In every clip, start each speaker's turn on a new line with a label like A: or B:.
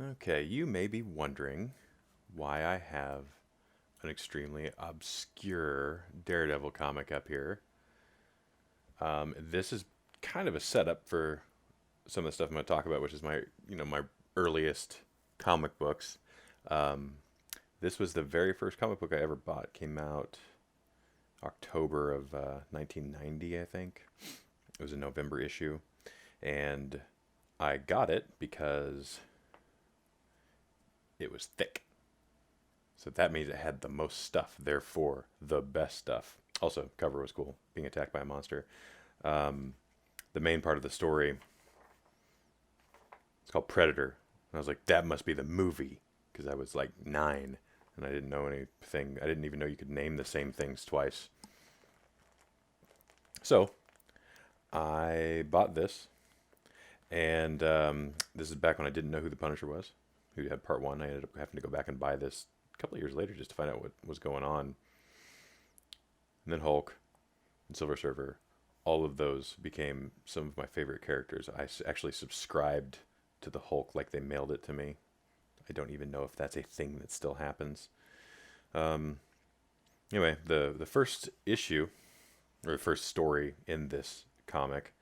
A: Okay, you may be wondering why I have an extremely obscure Daredevil comic up here. This is kind of a setup for some of the stuff I'm going to talk about, which is my earliest comic books. Um, this was the very first comic book I ever bought. It came out October of 1990, I think. It was a November issue, and I got it because it was thick. So that means it had the most stuff, therefore the best stuff. Also, cover was cool, being attacked by a monster. Um, the main part of the story, it's called Predator. And I was like, that must be the movie, because I was like 9 and I didn't know anything. I didn't even know you could name the same things twice. So I bought this, and this is back when I didn't know who the Punisher was, who had part one. I ended up having to go back and buy this a couple of years later just to find out what was going on. And then Hulk and Silver Surfer, all of those became some of my favorite characters. I actually subscribed to the Hulk like they mailed it to me. I don't even know if that's a thing that still happens. Um, anyway, the first issue, or the first story in this comic,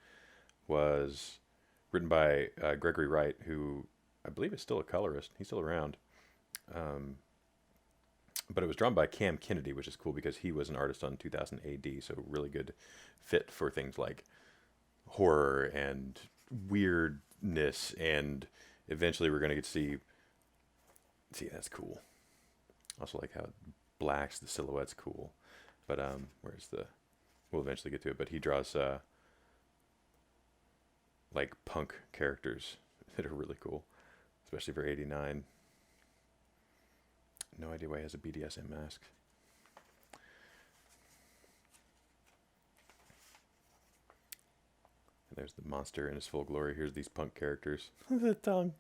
A: was written by Gregory Wright, who I believe is still a colorist. He's still around. Um, but it was drawn by Cam Kennedy, which is cool because he was an artist on 2000 AD, so really good fit for things like horror and weirdness, and eventually we're going to get to see that's cool. Also like how it blacks the silhouette's cool, but where's the we'll eventually get to it. But he draws like punk characters that are really cool, especially for '89. No idea why he has a BDSM mask. And there's the monster in his full glory. Here's these punk characters. The tongue.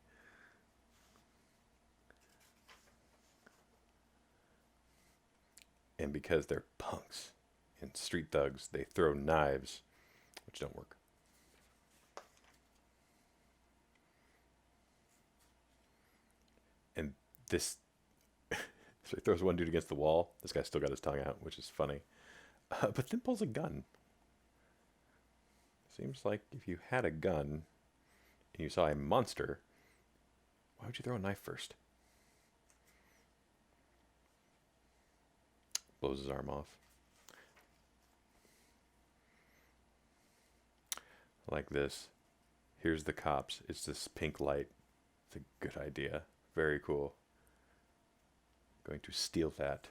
A: And because they're punks and street thugs, they throw knives, which don't work. And this, so he throws one dude against the wall. This guy's still got his tongue out, which is funny. But then pulls a gun. Seems like if you had a gun and you saw a monster, why would you throw a knife first? Blows his arm off. Like this. Here's the cops. It's this pink light. It's a good idea. Very cool. Going to steal that.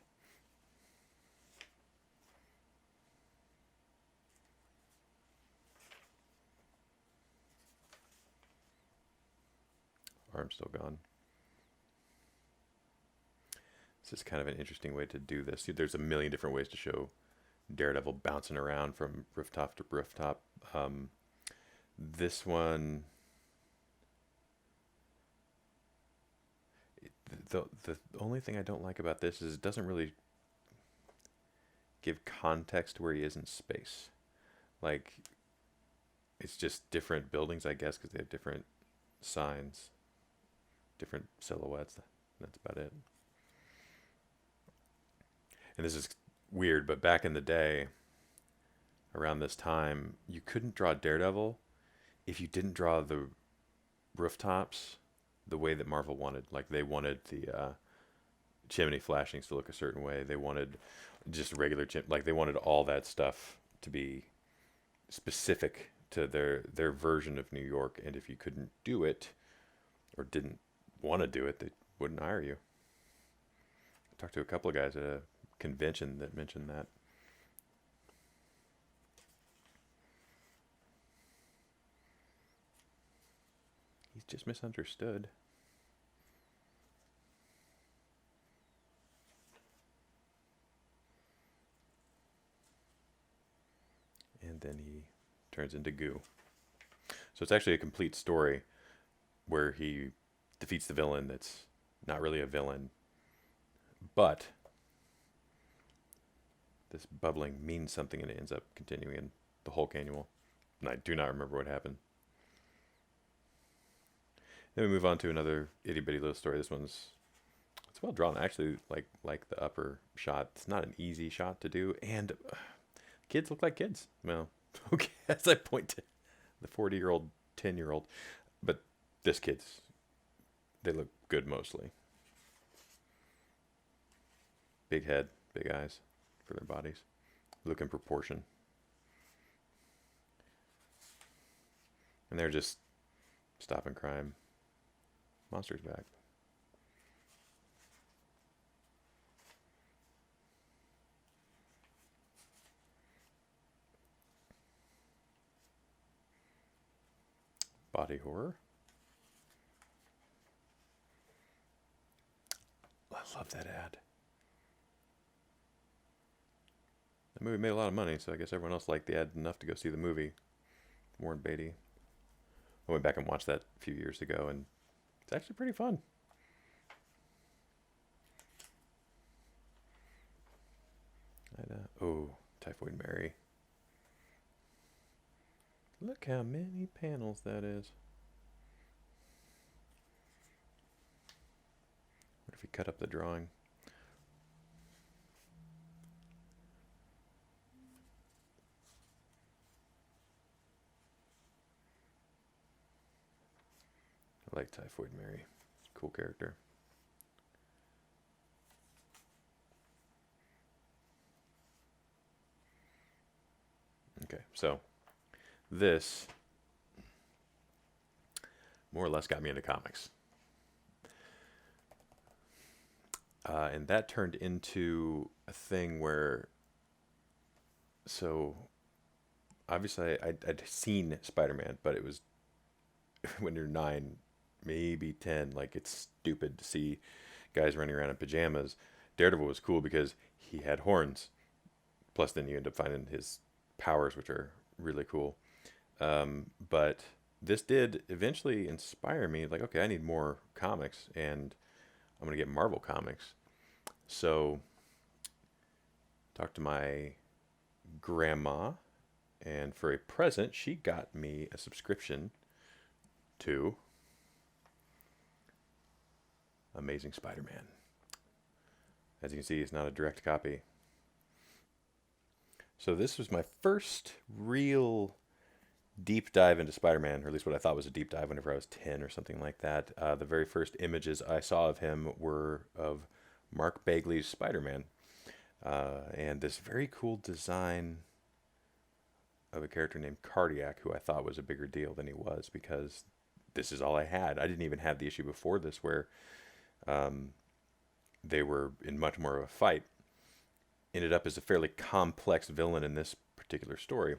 A: Arm still gone. This is kind of an interesting way to do this. There's a million different ways to show Daredevil bouncing around from rooftop to rooftop. This one, the only thing I don't like about this is it doesn't really give context where he is in space. Like, it's just different buildings, I guess, because they have different signs, different silhouettes. That's about it. And this is weird, but back in the day, around this time, you couldn't draw Daredevil if you didn't draw the rooftops the way that Marvel wanted. Like, they wanted the chimney flashings to look a certain way. They wanted just regular like they wanted all that stuff to be specific to their version of New York. And if you couldn't do it or didn't want to do it, they wouldn't hire you. I talked to a couple of guys at a convention that mentioned that. He's just misunderstood. And then he turns into goo. So it's actually a complete story where he defeats the villain that's not really a villain, but this bubbling means something, and it ends up continuing in the Hulk annual. And I do not remember what happened. Then we move on to another itty bitty little story. This one's it's well drawn. I actually like the upper shot. It's not an easy shot to do, and kids look like kids. Well, okay, as I point to the 40-year-old, 10-year-old, but this kid's they look good mostly. Big head, big eyes for their bodies. Look in proportion. And they're just stopping crime. Monster's back. Body horror. I love that ad. The movie made a lot of money, so I guess everyone else liked the ad enough to go see the movie. Warren Beatty. I went back and watched that a few years ago, and it's actually pretty fun. Oh, Typhoid Mary. Look how many panels that is. What if we cut up the drawing? I like Typhoid Mary. Cool character. Okay, so this more or less got me into comics. And that turned into a thing where, so obviously I'd seen Spider-Man, but it was when you're 9, maybe 10, like it's stupid to see guys running around in pajamas. Daredevil was cool because he had horns. Plus, then you end up finding his powers, which are really cool. But this did eventually inspire me. Like, okay, I need more comics, and I'm gonna get Marvel comics. So, talked to my grandma, and for a present, she got me a subscription to Amazing Spider-Man. As you can see, it's not a direct copy. So this was my first real deep dive into Spider-Man, or at least what I thought was a deep dive whenever I was 10 or something like that. The very first images I saw of him were of Mark Bagley's Spider-Man. And this very cool design of a character named Cardiac, who I thought was a bigger deal than he was, because this is all I had. I didn't even have the issue before this where they were in much more of a fight. Ended up as a fairly complex villain in this particular story.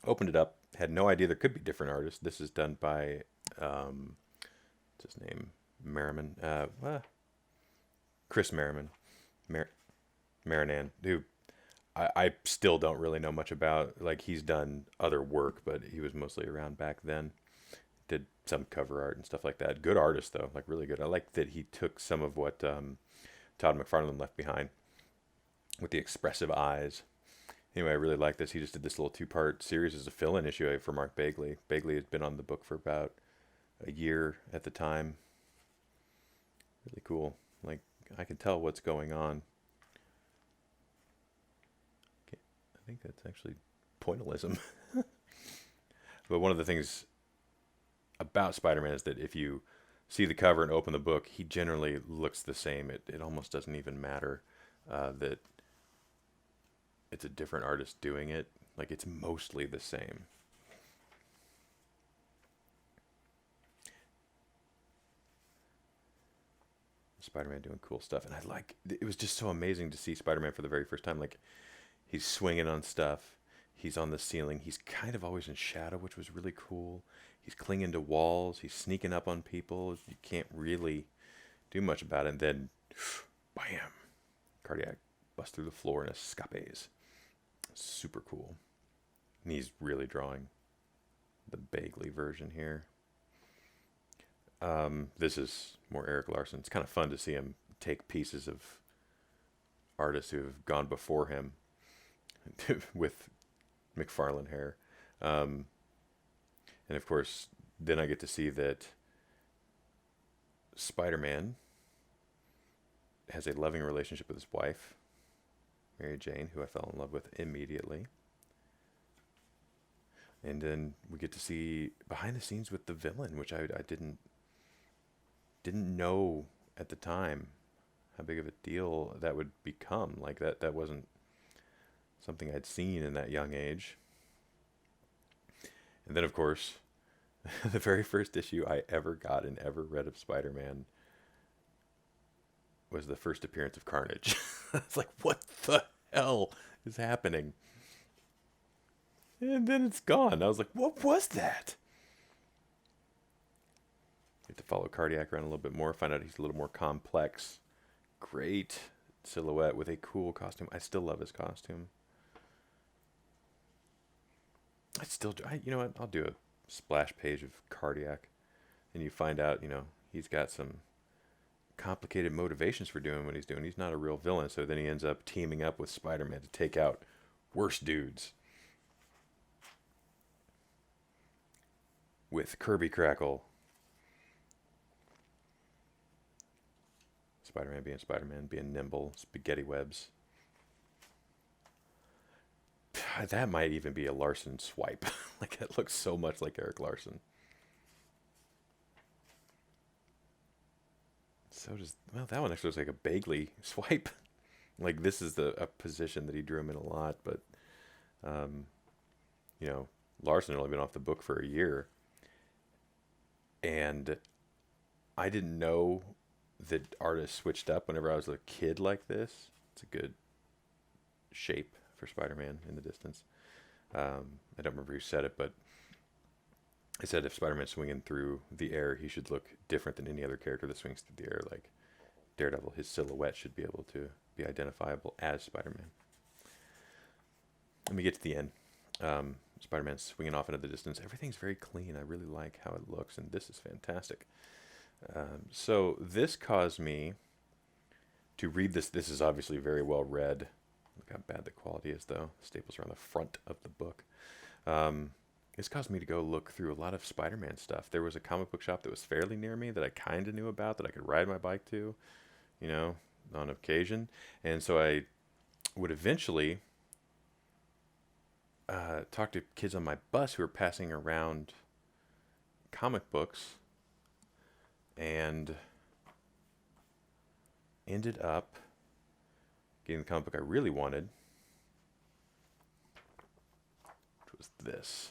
A: Opened it up, had no idea there could be different artists. This is done by, what's his name? Merriman. Chris Merriman. Marinan, who I still don't really know much about. Like, he's done other work, but he was mostly around back then. Did some cover art and stuff like that. Good artist, though. Like, really good. I like that he took some of what Todd McFarlane left behind with the expressive eyes. Anyway, I really like this. He just did this little 2-part series as a fill-in issue for Mark Bagley. Bagley had been on the book for about a year at the time. Really cool. Like, I can tell what's going on. Okay. I think that's actually pointillism. But one of the things about Spider-Man is that if you see the cover and open the book, he generally looks the same. It almost doesn't even matter that it's a different artist doing it. Like, it's mostly the same. Spider-Man doing cool stuff, and it was just so amazing to see Spider-Man for the very first time. Like, he's swinging on stuff, he's on the ceiling, he's kind of always in shadow, which was really cool. He's clinging to walls, he's sneaking up on people. You can't really do much about it, and then bam, Cardiac busts through the floor and escapes. Super cool. And he's really drawing the Bagley version here. This is more Erik Larsen. It's kind of fun to see him take pieces of artists who have gone before him with McFarlane hair. And of course, then I get to see that Spider-Man has a loving relationship with his wife, Mary Jane, who I fell in love with immediately. And then we get to see behind the scenes with the villain, which I didn't know at the time how big of a deal that would become. Like that wasn't something I'd seen in that young age. And then of course, the very first issue I ever got and ever read of Spider-Man was the first appearance of Carnage. It's like, what the hell is happening? And then it's gone. I was like, what was that? Get to follow Cardiac around a little bit more, find out he's a little more complex. Great silhouette with a cool costume. I still love his costume. You know what? I'll do a splash page of Cardiac. And you find out, he's got some complicated motivations for doing what he's doing. He's not a real villain, so then he ends up teaming up with Spider-Man to take out worse dudes. With Kirby Crackle. Spider-Man, being nimble, spaghetti webs. That might even be a Larsen swipe. Like, it looks so much like Erik Larsen. That one actually looks like a Bagley swipe. Like, this is a position that he drew him in a lot, but, Larsen had only been off the book for a year. And I didn't know that artists switched up whenever I was a kid like this. It's a good shape for Spider-Man in the distance. I don't remember who said it, but I said if Spider-Man's swinging through the air, he should look different than any other character that swings through the air. Like Daredevil, his silhouette should be able to be identifiable as Spider-Man. Let me get to the end. Spider-Man's swinging off into the distance. Everything's very clean. I really like how it looks, and this is fantastic. So this caused me to read this. This is obviously very well read. Look how bad the quality is, though. Staples are on the front of the book. This caused me to go look through a lot of Spider-Man stuff. There was a comic book shop that was fairly near me that I kind of knew about, that I could ride my bike to, on occasion. And so I would eventually talk to kids on my bus who were passing around comic books, and ended up getting the comic book I really wanted, which was this.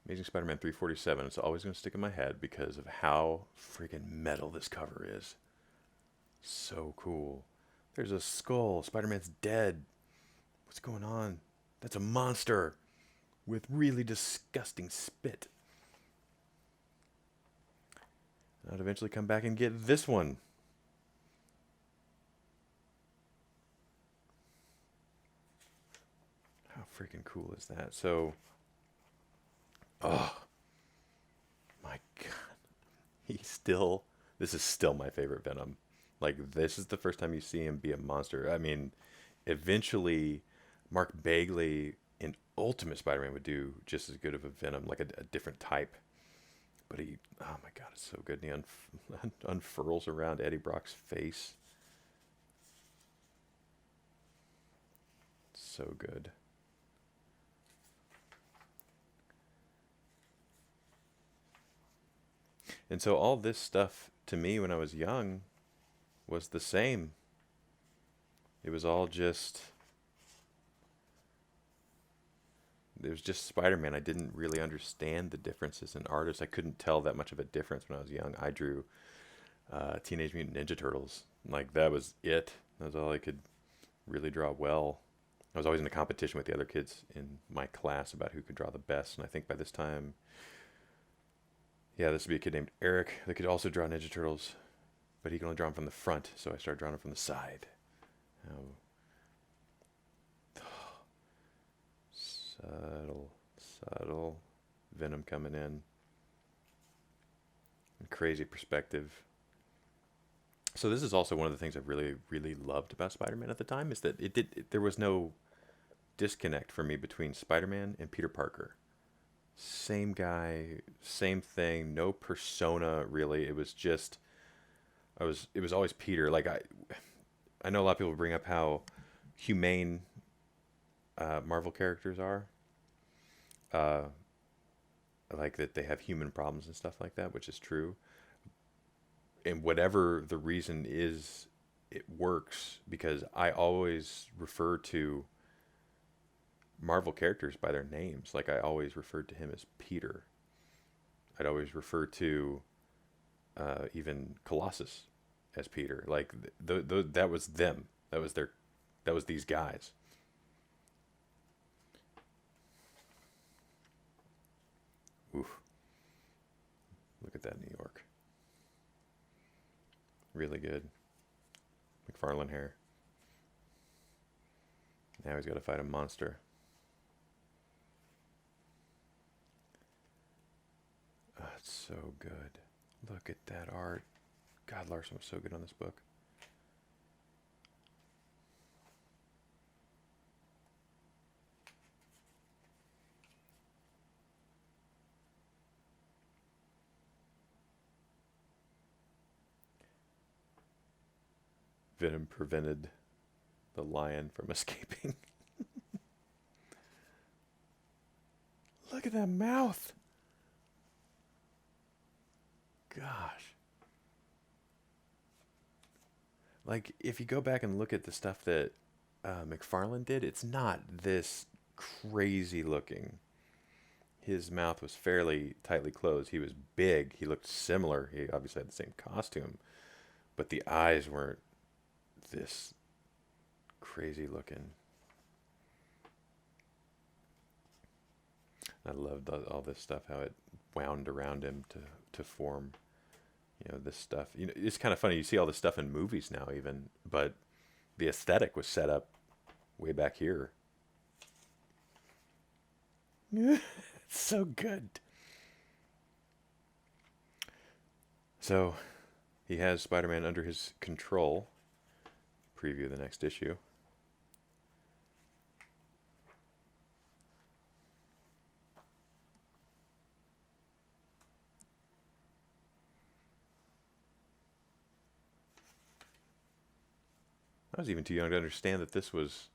A: Amazing Spider-Man 347. It's always going to stick in my head because of how freaking metal this cover is. So cool. There's a skull. Spider-Man's dead. What's going on? That's a monster with really disgusting spit. I'd eventually come back and get this one. How freaking cool is that? So, oh my God. This is still my favorite Venom. Like, this is the first time you see him be a monster. I mean, eventually, Mark Bagley in Ultimate Spider-Man would do just as good of a Venom, like a different type. But oh my God, it's so good. And he unfurls around Eddie Brock's face. So good. And so all this stuff to me when I was young was the same. It was just Spider-Man. I didn't really understand the differences in artists. I couldn't tell that much of a difference when I was young. I drew Teenage Mutant Ninja Turtles. Like, that was it. That was all I could really draw well. I was always in a competition with the other kids in my class about who could draw the best. And I think by this time, this would be a kid named Eric that could also draw Ninja Turtles, but he could only draw them from the front, so I started drawing them from the side. Subtle Venom coming in. And crazy perspective. So this is also one of the things I really, really loved about Spider-Man at the time, is that there was no disconnect for me between Spider-Man and Peter Parker. Same guy, same thing, no persona really. It was just it was always Peter. Like I know a lot of people bring up how humane Marvel characters are. Uh, like that they have human problems and stuff like that, which is true. And whatever the reason is, it works because I always refer to Marvel characters by their names. Like I always referred to him as Peter. I'd always refer to even Colossus as Peter. Like that was them. That was their. That was these guys. Oof! Look at that New York. Really good. McFarlane hair. Now he's got to fight a monster. Oh, it's so good. Look at that art. God, Larsen was so good on this book. Venom prevented the lion from escaping. Look at that mouth. Gosh. Like, if you go back and look at the stuff that McFarlane did, it's not this crazy looking. His mouth was fairly tightly closed. He was big. He looked similar. He obviously had the same costume, but the eyes weren't this crazy looking. I loved all this stuff, how it wound around him to form, this stuff. It's kind of funny. You see all this stuff in movies now, even, but the aesthetic was set up way back here. It's so good. So he has Spider-Man under his control. Preview the next issue. I was even too young to understand that this was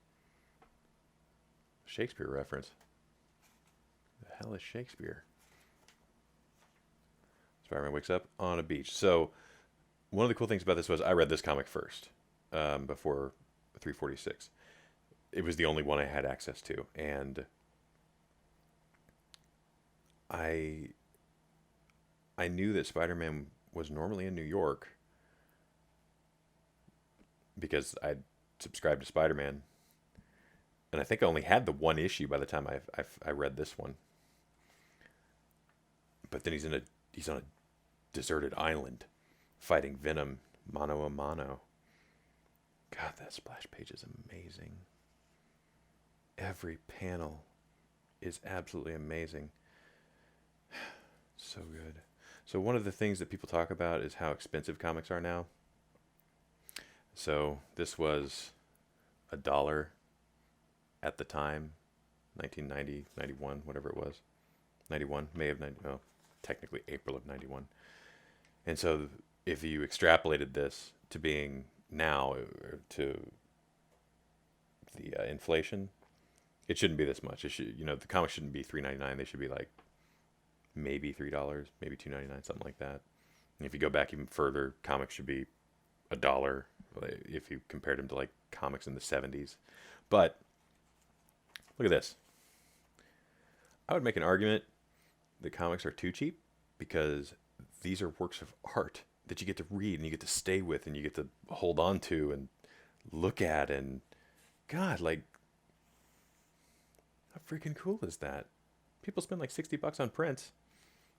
A: a Shakespeare reference. The hell is Shakespeare? Spider-Man wakes up on a beach. So one of the cool things about this was I read this comic first, before 346. It was the only one I had access to, and I I knew that Spider-Man was normally in New York because I subscribed to Spider-Man, and I think I only had the one issue by the time I read this one. But then he's on a deserted island, fighting Venom mano a mano. God, that splash page is amazing. Every panel is absolutely amazing. So good. So one of the things that people talk about is how expensive comics are now. So this was $1 at the time, 1990, 91, whatever it was. 91, May of 90, well, technically April of 91. And so if you extrapolated this to being now, to the inflation, it shouldn't be this much. It should, the comics shouldn't be $3.99. They should be like maybe $3, maybe $2.99, something like that. And if you go back even further, comics should be $1 if you compared them to like comics in the 70s. But look at this. I would make an argument that comics are too cheap because these are works of art that you get to read and you get to stay with and you get to hold on to and look at, and God, like, how freaking cool is that? People spend like $60 on prints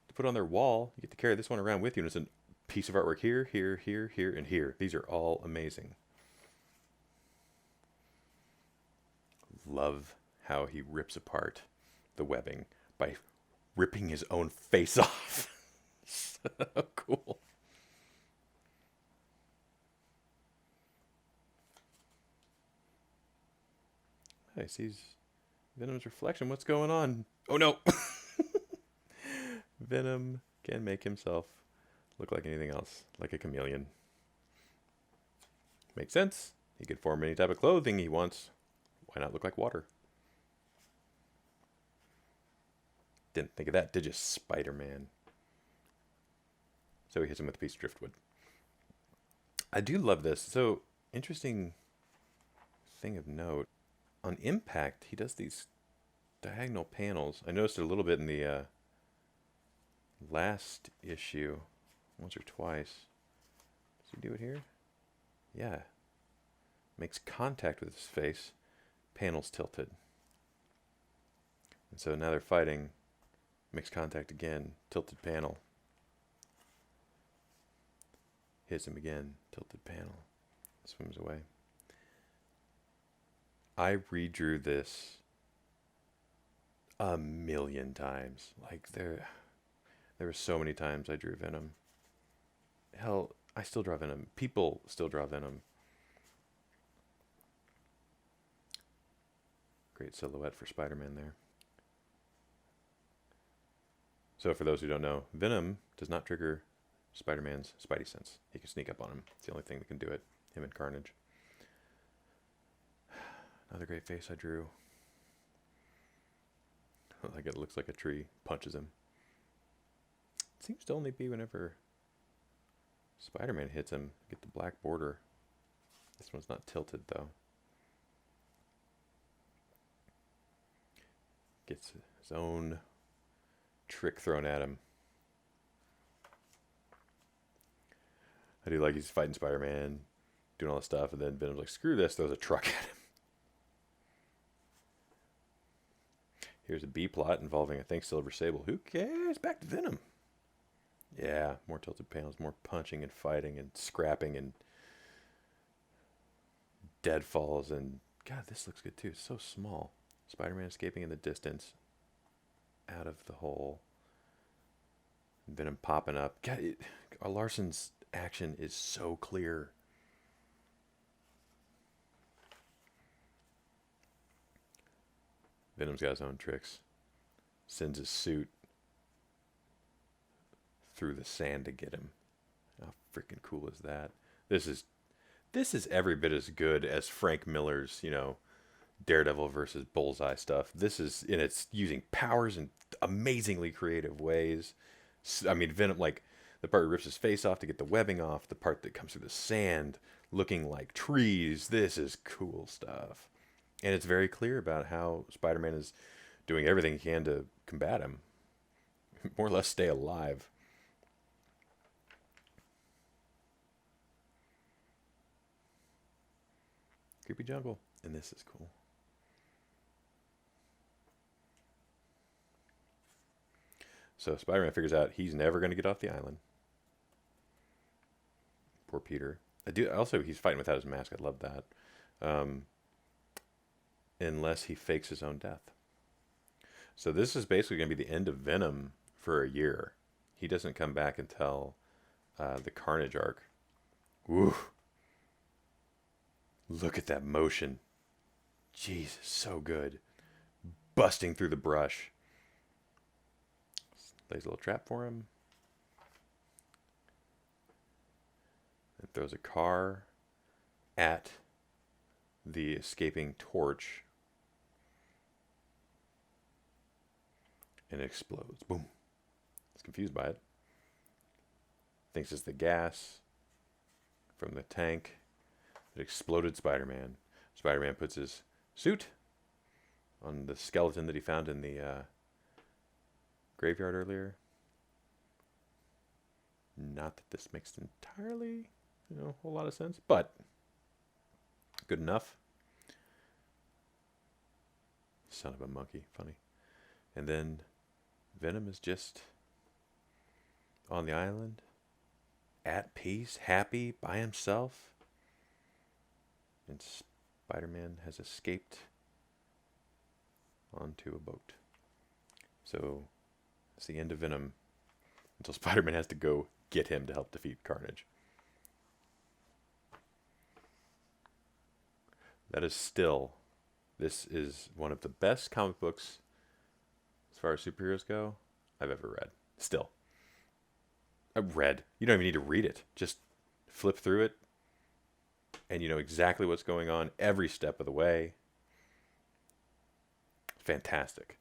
A: to put on their wall. You get to carry this one around with you, and it's a piece of artwork here, here, here, here, and here. These are all amazing. Love how he rips apart the webbing by ripping his own face off. So cool. He sees Venom's reflection. What's going on? Oh no! Venom can make himself look like anything else, like a chameleon. Makes sense. He can form any type of clothing he wants. Why not look like water? Didn't think of that, did you, Spider-Man? So he hits him with a piece of driftwood. I do love this. So, interesting thing of note. On impact, he does these diagonal panels. I noticed it a little bit in the last issue, once or twice. Does he do it here? Yeah. Makes contact with his face. Panels tilted. And so now they're fighting. Makes contact again. Tilted panel. Hits him again. Tilted panel. Swims away. I redrew this a million times. Like there were so many times I drew Venom. Hell, I still draw Venom. People still draw Venom. Great silhouette for Spider-Man there. So for those who don't know, Venom does not trigger Spider-Man's Spidey sense. He can sneak up on him. It's the only thing that can do it. Him and Carnage. Another great face I drew. Like it looks like a tree. Punches him. It seems to only be whenever Spider-Man hits him. Get the black border. This one's not tilted though. Gets his own trick thrown at him. I do like he's fighting Spider-Man, doing all this stuff, and then Venom's like, screw this, throws a truck at him. Here's a B-plot involving, I think, Silver Sable. Who cares? Back to Venom. Yeah, more tilted panels, more punching and fighting and scrapping and deadfalls. And, God, this looks good, too. It's so small. Spider-Man escaping in the distance out of the hole. Venom popping up. God, Larsen's action is so clear. Venom's got his own tricks. Sends his suit through the sand to get him. How freaking cool is that? This is every bit as good as Frank Miller's, Daredevil versus Bullseye stuff. This is, and it's using powers in amazingly creative ways. I mean, Venom, like the part where he rips his face off to get the webbing off, the part that comes through the sand looking like trees. This is cool stuff. And it's very clear about how Spider-Man is doing everything he can to combat him. More or less stay alive. Creepy jungle. And this is cool. So Spider-Man figures out he's never going to get off the island. Poor Peter. Also, he's fighting without his mask. I love that. Unless he fakes his own death. So this is basically going to be the end of Venom for a year. He doesn't come back until the Carnage arc. Woo! Look at that motion. Jesus, so good. Busting through the brush. Lays a little trap for him. And throws a car at the escaping Torch. And it explodes. Boom. He's confused by it. Thinks it's the gas from the tank. It exploded Spider-Man. Spider-Man puts his suit on the skeleton that he found in the graveyard earlier. Not that this makes entirely, a whole lot of sense, but good enough. Son of a monkey. Funny. And then Venom is just on the island, at peace, happy, by himself. And Spider-Man has escaped onto a boat. So it's the end of Venom until Spider-Man has to go get him to help defeat Carnage. This is one of the best comic books, as far as superheroes go, I've ever read. Still, I read. You don't even need to read it. Just flip through it, and you know exactly what's going on every step of the way. Fantastic.